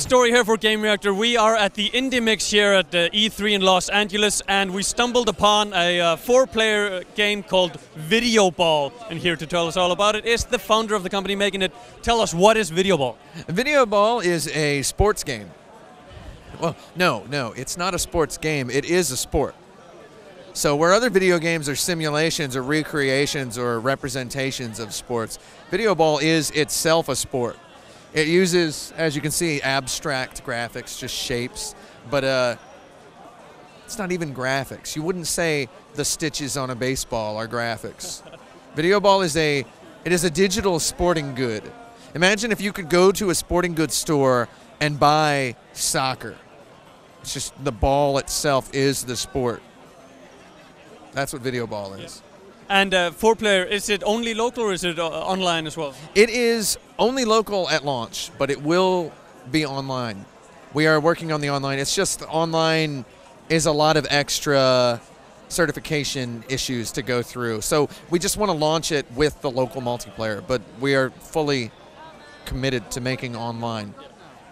story here for Gamereactor. We are at the Indie Mix here at the E3 in Los Angeles, and we stumbled upon a 4-player game called Videoball. And here to tell us all about it is the founder of the company making it. Tell us, what is Videoball? Videoball is a sports game. Well, no, it's not a sports game. It is a sport. So where other video games are simulations or recreations or representations of sports, Videoball is itself a sport. It uses, as you can see, abstract graphics, just shapes, but it's not even graphics. You wouldn't say the stitches on a baseball are graphics. Videoball is a digital sporting good. Imagine if you could go to a sporting goods store and buy soccer. It's just the ball itself is the sport. That's what Videoball is. And 4-player, is it only local or is it online as well? It is only local at launch, but it will be online. We are working on the online. It's just online is a lot of extra certification issues to go through. So we just want to launch it with the local multiplayer, but we are fully committed to making online.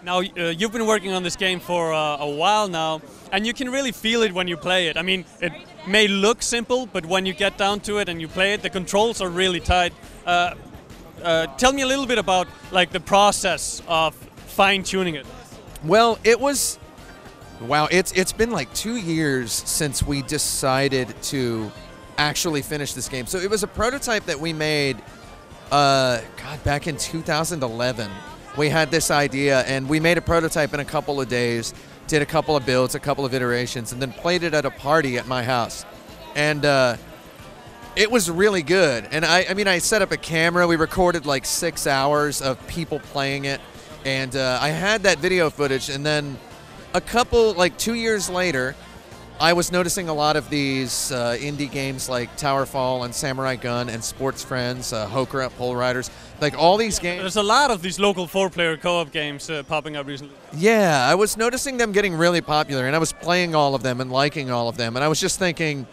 Now, you've been working on this game for a while now, and you can really feel it when you play it. I mean, it may look simple, but when you get down to it and you play it, the controls are really tight. Tell me a little bit about the process of fine-tuning it. Well, it's been like 2 years since we decided to actually finish this game. So it was a prototype that we made, back in 2011. We had this idea, and we made a prototype in a couple of days, did a couple of builds, a couple of iterations, and then played it at a party at my house. And it was really good. And I set up a camera. We recorded like 6 hours of people playing it. And I had that video footage. And then 2 years later, I was noticing a lot of these indie games like Towerfall and Samurai Gun and Sports Friends, Hokra, Pole Riders, like all these games. There's a lot of these local 4-player co-op games popping up recently. Yeah, I was noticing them getting really popular, and I was playing all of them and liking all of them, and I was just thinking,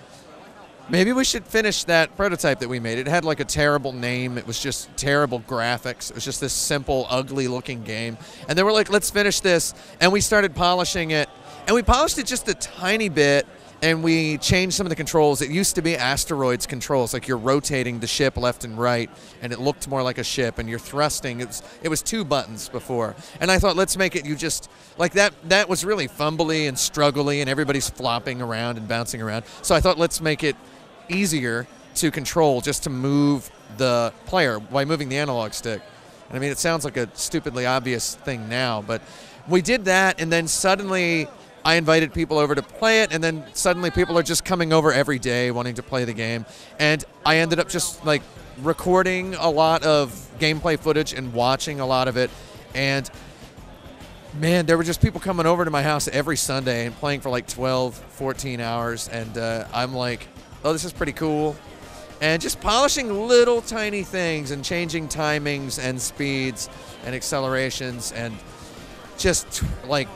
maybe we should finish that prototype that we made. It had like a terrible name. It was just terrible graphics. It was just this simple, ugly-looking game. And they were like, let's finish this, and we started polishing it. And we polished it just a tiny bit, and we changed some of the controls. It used to be asteroids controls, like you're rotating the ship left and right, and it looked more like a ship, and you're thrusting. It was 2 buttons before. And I thought, let's make it you just, like that was really fumbly and struggly, and everybody's flopping around and bouncing around. So I thought, let's make it easier to control, just to move the player by moving the analog stick. And I mean, it sounds like a stupidly obvious thing now, but we did that, and then suddenly I invited people over to play it, and then suddenly people are just coming over every day wanting to play the game. And I ended up just like recording a lot of gameplay footage and watching a lot of it. And man, there were just people coming over to my house every Sunday and playing for like 12, 14 hours. And I'm like, oh, this is pretty cool. And just polishing little tiny things and changing timings and speeds and accelerations and just like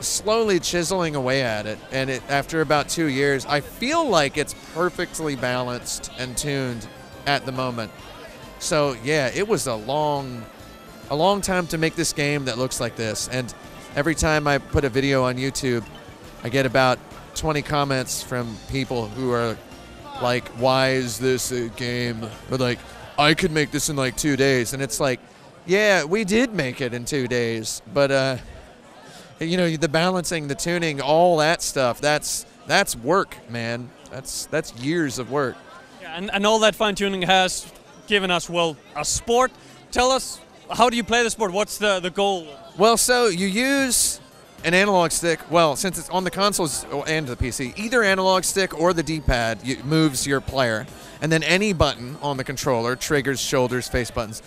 slowly chiseling away at it. And after about 2 years, I feel like it's perfectly balanced and tuned at the moment. So yeah, it was a long time to make this game that looks like this. And every time I put a video on YouTube, I get about 20 comments from people who are like, why is this a game? Or like, I could make this in like 2 days. And it's like, yeah, we did make it in 2 days, but you know, the balancing, the tuning, all that stuff, that's work, man. That's years of work. Yeah, and all that fine-tuning has given us, well, a sport. Tell us, how do you play the sport? What's the goal? Well, so you use an analog stick. Well, since it's on the consoles and the PC, either analog stick or the D-pad moves your player. And then any button on the controller, triggers, shoulders, face buttons,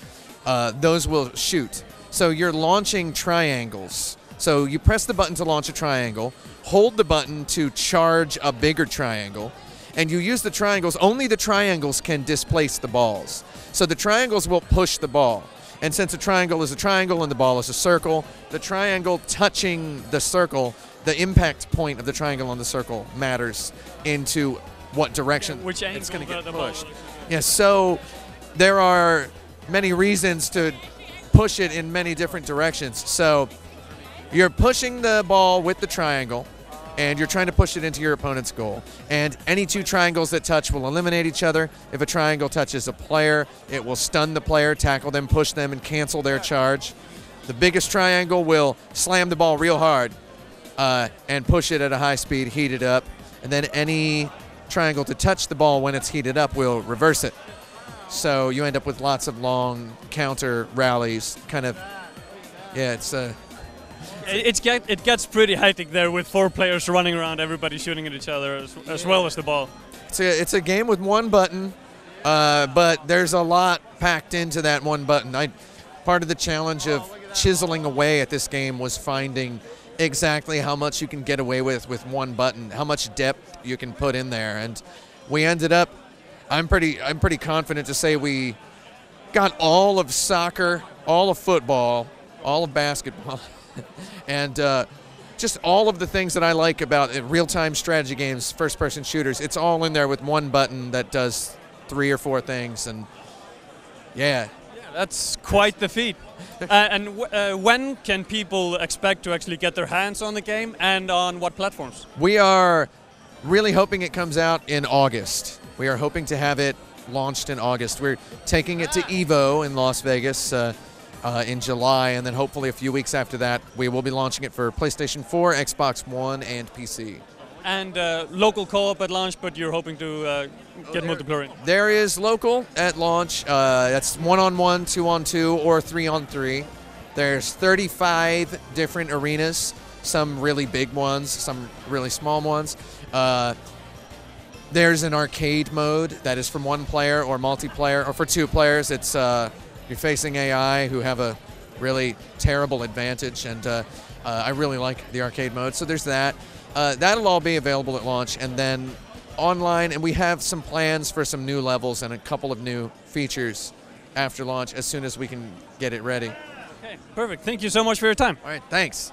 those will shoot. So you're launching triangles. So you press the button to launch a triangle, hold the button to charge a bigger triangle, and you use the triangles. Only the triangles can displace the balls. So the triangles will push the ball. And since a triangle is a triangle and the ball is a circle, the triangle touching the circle, the impact point of the triangle on the circle matters into what direction it's going to get pushed. Yeah, so there are many reasons to push it in many different directions. So You're pushing the ball with the triangle, and you're trying to push it into your opponent's goal. And any two triangles that touch will eliminate each other. If a triangle touches a player, it will stun the player, tackle them, push them, and cancel their charge. The biggest triangle will slam the ball real hard and push it at a high speed, heat it up. And then any triangle to touch the ball when it's heated up will reverse it. So you end up with lots of long counter rallies, kind of. Yeah, it gets pretty hectic there with 4 players running around, everybody shooting at each other as well as the ball. It's a game with one button, but there's a lot packed into that one button. Part of the challenge of chiseling away at this game was finding exactly how much you can get away with one button, how much depth you can put in there, and we ended up. I'm pretty confident to say we got all of soccer, all of football, all of basketball, and just all of the things that I like about real-time strategy games, first-person shooters. It's all in there with one button that does 3 or 4 things, and yeah. That's quite the feat. And when can people expect to actually get their hands on the game, and on what platforms? We are really hoping it comes out in August. We are hoping to have it launched in August. We're taking it to EVO in Las Vegas in July, and then hopefully a few weeks after that, we will be launching it for PlayStation 4, Xbox One, and PC. And local co-op at launch, but you're hoping to get multiplayer in? There is local at launch. That's 1-on-1, 2-on-2, or 3-on-3. There's 35 different arenas, some really big ones, some really small ones. There's an arcade mode that is from 1 player or multiplayer, or for 2 players. It's you're facing AI who have a really terrible advantage, and I really like the arcade mode. So there's that. That'll all be available at launch, and then online, and we have some plans for some new levels and a couple of new features after launch as soon as we can get it ready. Okay, perfect. Thank you so much for your time. All right, thanks.